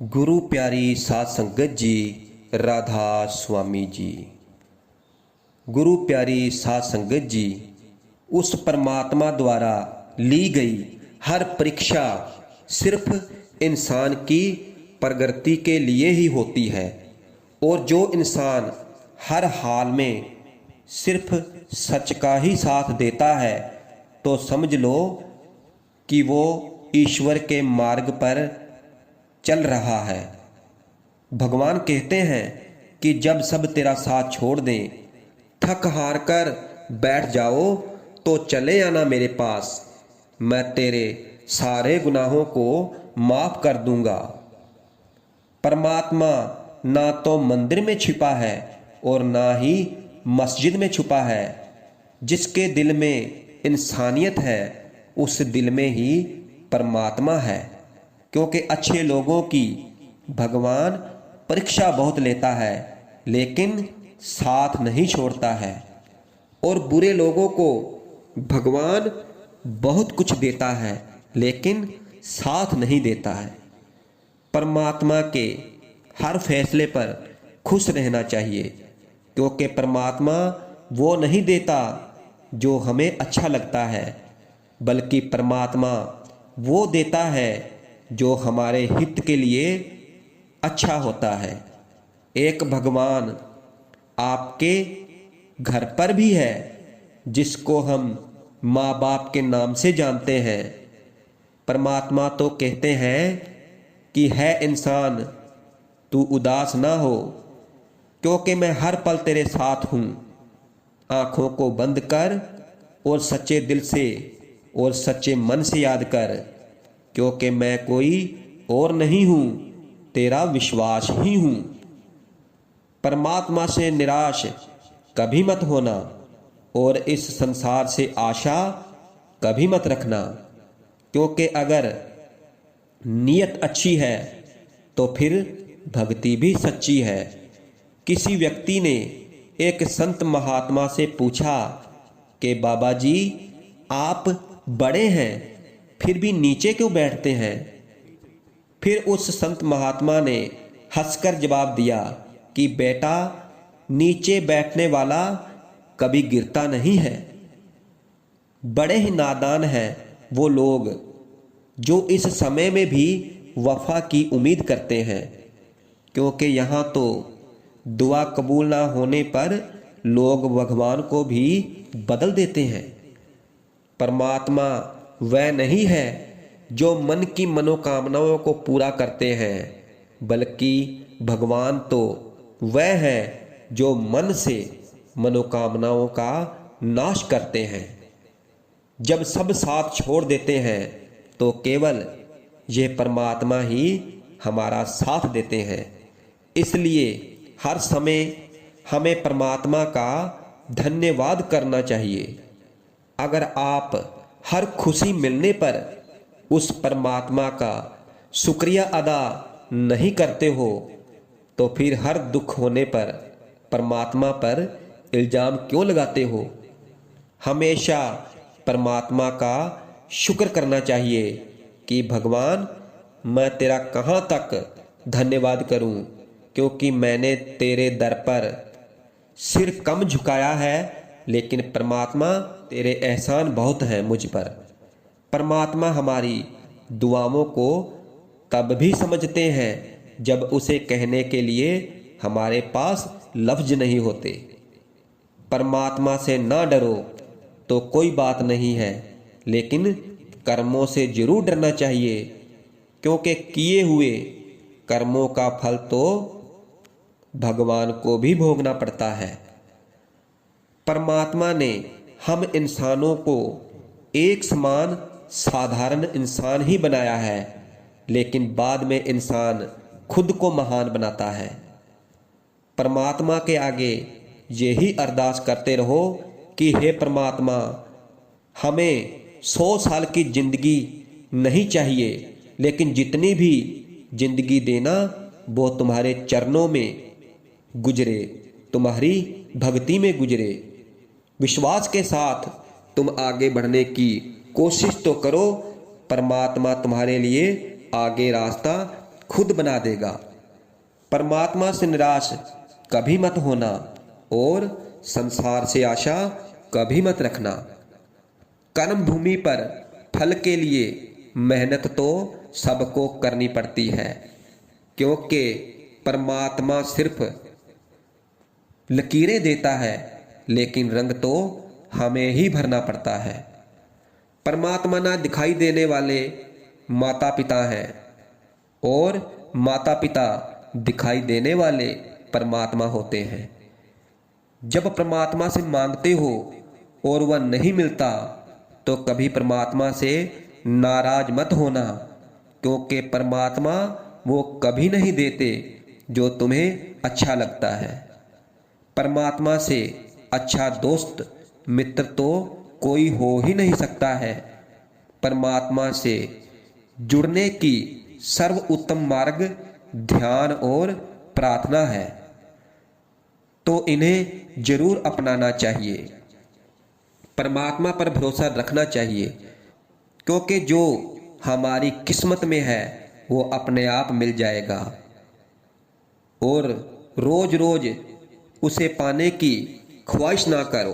गुरु प्यारी साध संगत जी, राधा स्वामी जी। गुरु प्यारी साध संगत जी, उस परमात्मा द्वारा ली गई हर परीक्षा सिर्फ इंसान की प्रगति के लिए ही होती है। और जो इंसान हर हाल में सिर्फ सच का ही साथ देता है तो समझ लो कि वो ईश्वर के मार्ग पर चल रहा है। भगवान कहते हैं कि जब सब तेरा साथ छोड़ दें, थक हार कर बैठ जाओ तो चले आना मेरे पास, मैं तेरे सारे गुनाहों को माफ कर दूंगा। परमात्मा ना तो मंदिर में छिपा है और ना ही मस्जिद में छुपा है। जिसके दिल में इंसानियत है उस दिल में ही परमात्मा है। क्योंकि अच्छे लोगों की भगवान परीक्षा बहुत लेता है लेकिन साथ नहीं छोड़ता है, और बुरे लोगों को भगवान बहुत कुछ देता है लेकिन साथ नहीं देता है। परमात्मा के हर फैसले पर खुश रहना चाहिए, क्योंकि परमात्मा वो नहीं देता जो हमें अच्छा लगता है, बल्कि परमात्मा वो देता है जो हमारे हित के लिए अच्छा होता है। एक भगवान आपके घर पर भी है जिसको हम माँ बाप के नाम से जानते हैं। परमात्मा तो कहते हैं कि है इंसान तू उदास ना हो, क्योंकि मैं हर पल तेरे साथ हूँ। आँखों को बंद कर और सच्चे दिल से और सच्चे मन से याद कर, क्योंकि मैं कोई और नहीं हूँ, तेरा विश्वास ही हूँ। परमात्मा से निराश कभी मत होना और इस संसार से आशा कभी मत रखना, क्योंकि अगर नीयत अच्छी है तो फिर भक्ति भी सच्ची है। किसी व्यक्ति ने एक संत महात्मा से पूछा कि बाबा जी, आप बड़े हैं फिर भी नीचे क्यों बैठते हैं? फिर उस संत महात्मा ने हंसकर जवाब दिया कि बेटा, नीचे बैठने वाला कभी गिरता नहीं है। बड़े ही नादान हैं वो लोग जो इस समय में भी वफा की उम्मीद करते हैं, क्योंकि यहाँ तो दुआ कबूल ना होने पर लोग भगवान को भी बदल देते हैं। परमात्मा वह नहीं है जो मन की मनोकामनाओं को पूरा करते हैं, बल्कि भगवान तो वह है जो मन से मनोकामनाओं का नाश करते हैं। जब सब साथ छोड़ देते हैं तो केवल यह परमात्मा ही हमारा साथ देते हैं। इसलिए हर समय हमें परमात्मा का धन्यवाद करना चाहिए। अगर आप हर खुशी मिलने पर उस परमात्मा का शुक्रिया अदा नहीं करते हो तो फिर हर दुख होने पर परमात्मा पर इल्ज़ाम क्यों लगाते हो? हमेशा परमात्मा का शुक्र करना चाहिए कि भगवान, मैं तेरा कहाँ तक धन्यवाद करूं, क्योंकि मैंने तेरे दर पर सिर कम झुकाया है, लेकिन परमात्मा तेरे एहसान बहुत हैं मुझ पर। परमात्मा हमारी दुआओं को तब भी समझते हैं जब उसे कहने के लिए हमारे पास लफ्ज नहीं होते। परमात्मा से ना डरो तो कोई बात नहीं है, लेकिन कर्मों से जरूर डरना चाहिए, क्योंकि किए हुए कर्मों का फल तो भगवान को भी भोगना पड़ता है। परमात्मा ने हम इंसानों को एक समान साधारण इंसान ही बनाया है, लेकिन बाद में इंसान खुद को महान बनाता है। परमात्मा के आगे यही अरदास करते रहो कि हे परमात्मा, हमें 100 साल की जिंदगी नहीं चाहिए, लेकिन जितनी भी जिंदगी देना वो तुम्हारे चरणों में गुजरे, तुम्हारी भक्ति में गुजरे। विश्वास के साथ तुम आगे बढ़ने की कोशिश तो करो, परमात्मा तुम्हारे लिए आगे रास्ता खुद बना देगा। परमात्मा से निराश कभी मत होना और संसार से आशा कभी मत रखना। कर्म भूमि पर फल के लिए मेहनत तो सबको करनी पड़ती है, क्योंकि परमात्मा सिर्फ लकीरें देता है, लेकिन रंग तो हमें ही भरना पड़ता है। परमात्मा ना दिखाई देने वाले माता पिता हैं और माता पिता दिखाई देने वाले परमात्मा होते हैं। जब परमात्मा से मांगते हो और वह नहीं मिलता तो कभी परमात्मा से नाराज मत होना, क्योंकि परमात्मा वो कभी नहीं देते जो तुम्हें अच्छा लगता है। परमात्मा से अच्छा दोस्त मित्र तो कोई हो ही नहीं सकता है। परमात्मा से जुड़ने की सर्वोत्तम मार्ग ध्यान और प्रार्थना है, तो इन्हें जरूर अपनाना चाहिए। परमात्मा पर भरोसा रखना चाहिए, क्योंकि जो हमारी किस्मत में है वो अपने आप मिल जाएगा। और रोज रोज उसे पाने की ख्वाहिश ना करो।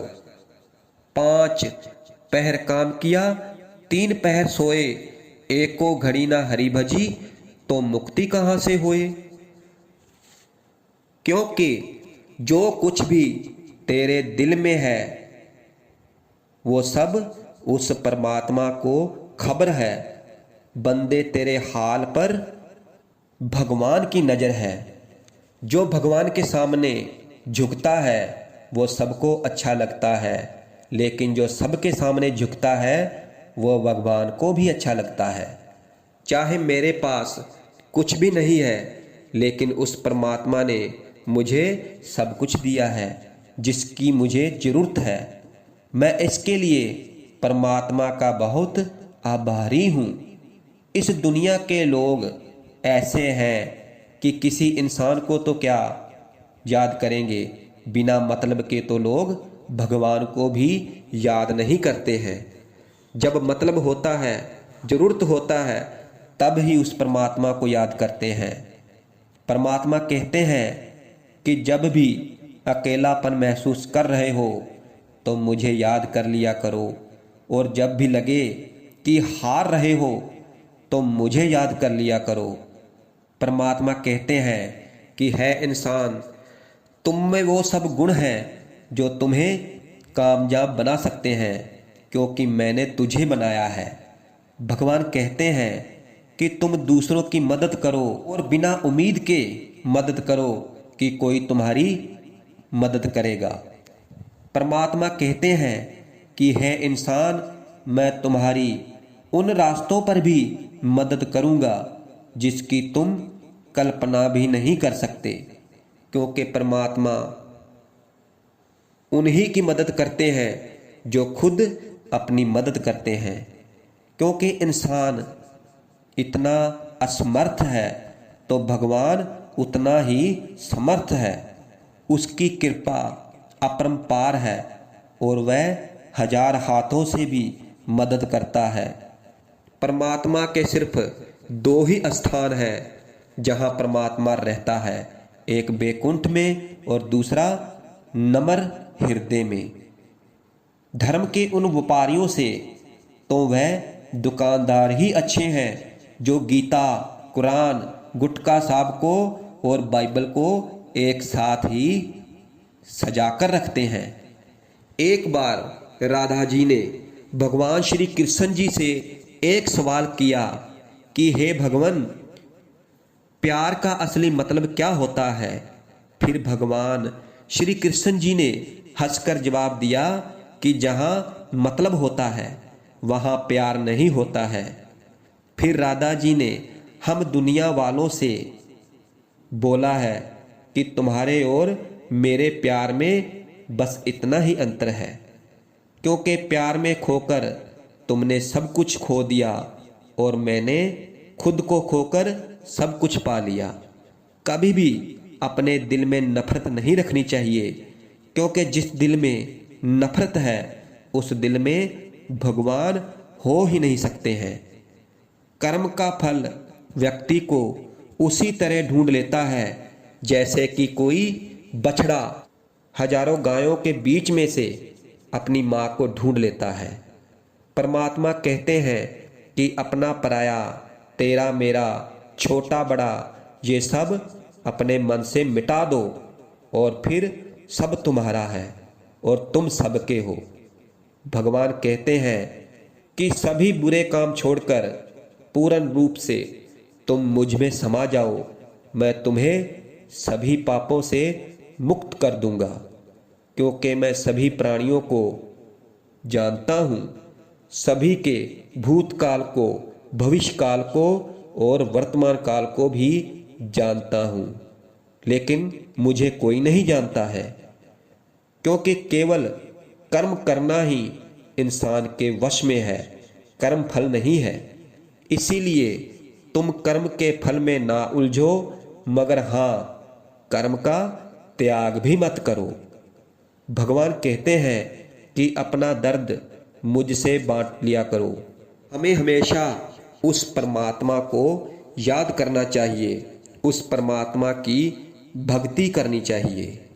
5 पहर काम किया 3 पहर सोए, एको घड़ी ना हरी भजी तो मुक्ति कहां से होए। क्योंकि जो कुछ भी तेरे दिल में है वो सब उस परमात्मा को खबर है। बंदे तेरे हाल पर भगवान की नजर है। जो भगवान के सामने झुकता है वो सबको अच्छा लगता है, लेकिन जो सबके सामने झुकता है वो भगवान को भी अच्छा लगता है। चाहे मेरे पास कुछ भी नहीं है, लेकिन उस परमात्मा ने मुझे सब कुछ दिया है जिसकी मुझे जरूरत है। मैं इसके लिए परमात्मा का बहुत आभारी हूँ। इस दुनिया के लोग ऐसे हैं कि किसी इंसान को तो क्या याद करेंगे, बिना मतलब के तो लोग भगवान को भी याद नहीं करते हैं। जब मतलब होता है, जरूरत होता है, तब ही उस परमात्मा को याद करते हैं। परमात्मा कहते हैं कि जब भी अकेलापन महसूस कर रहे हो तो मुझे याद कर लिया करो, और जब भी लगे कि हार रहे हो तो मुझे याद कर लिया करो। परमात्मा कहते हैं कि है इंसान, तुम में वो सब गुण हैं जो तुम्हें कामयाब बना सकते हैं, क्योंकि मैंने तुझे बनाया है। भगवान कहते हैं कि तुम दूसरों की मदद करो और बिना उम्मीद के मदद करो कि कोई तुम्हारी मदद करेगा। परमात्मा कहते हैं कि है इंसान, मैं तुम्हारी उन रास्तों पर भी मदद करूंगा जिसकी तुम कल्पना भी नहीं कर सकते, क्योंकि परमात्मा उन्हीं की मदद करते हैं जो खुद अपनी मदद करते हैं। क्योंकि इंसान इतना असमर्थ है तो भगवान उतना ही समर्थ है। उसकी कृपा अपरंपार है और वह 1000 हाथों से भी मदद करता है। परमात्मा के सिर्फ 2 ही स्थान हैं जहां परमात्मा रहता है, एक बैकुंठ में और दूसरा नम्र हृदय में। धर्म के उन व्यापारियों से तो वह दुकानदार ही अच्छे हैं जो गीता, कुरान, गुटखा साहब को और बाइबल को एक साथ ही सजाकर रखते हैं। एक बार राधा जी ने भगवान श्री कृष्ण जी से एक सवाल किया कि हे भगवान, प्यार का असली मतलब क्या होता है? फिर भगवान श्री कृष्ण जी ने हंसकर जवाब दिया कि जहां मतलब होता है वहां प्यार नहीं होता है। फिर राधा जी ने हम दुनिया वालों से बोला है कि तुम्हारे और मेरे प्यार में बस इतना ही अंतर है, क्योंकि प्यार में खोकर तुमने सब कुछ खो दिया और मैंने खुद को खोकर सब कुछ पा लिया। कभी भी अपने दिल में नफरत नहीं रखनी चाहिए, क्योंकि जिस दिल में नफरत है उस दिल में भगवान हो ही नहीं सकते हैं। कर्म का फल व्यक्ति को उसी तरह ढूंढ लेता है जैसे कि कोई बछड़ा हजारों गायों के बीच में से अपनी माँ को ढूंढ लेता है। परमात्मा कहते हैं कि अपना पराया, तेरा मेरा, छोटा बड़ा, ये सब अपने मन से मिटा दो और फिर सब तुम्हारा है और तुम सबके हो। भगवान कहते हैं कि सभी बुरे काम छोड़कर पूर्ण रूप से तुम मुझ में समा जाओ, मैं तुम्हें सभी पापों से मुक्त कर दूंगा, क्योंकि मैं सभी प्राणियों को जानता हूँ, सभी के भूतकाल को, भविष्यकाल को और वर्तमान काल को भी जानता हूँ, लेकिन मुझे कोई नहीं जानता है, क्योंकि केवल कर्म करना ही इंसान के वश में है, कर्म फल नहीं है। इसीलिए तुम कर्म के फल में ना उलझो, मगर हाँ, कर्म का त्याग भी मत करो। भगवान कहते हैं कि अपना दर्द मुझसे बांट लिया करो। हमें हमेशा उस परमात्मा को याद करना चाहिए, उस परमात्मा की भक्ति करनी चाहिए।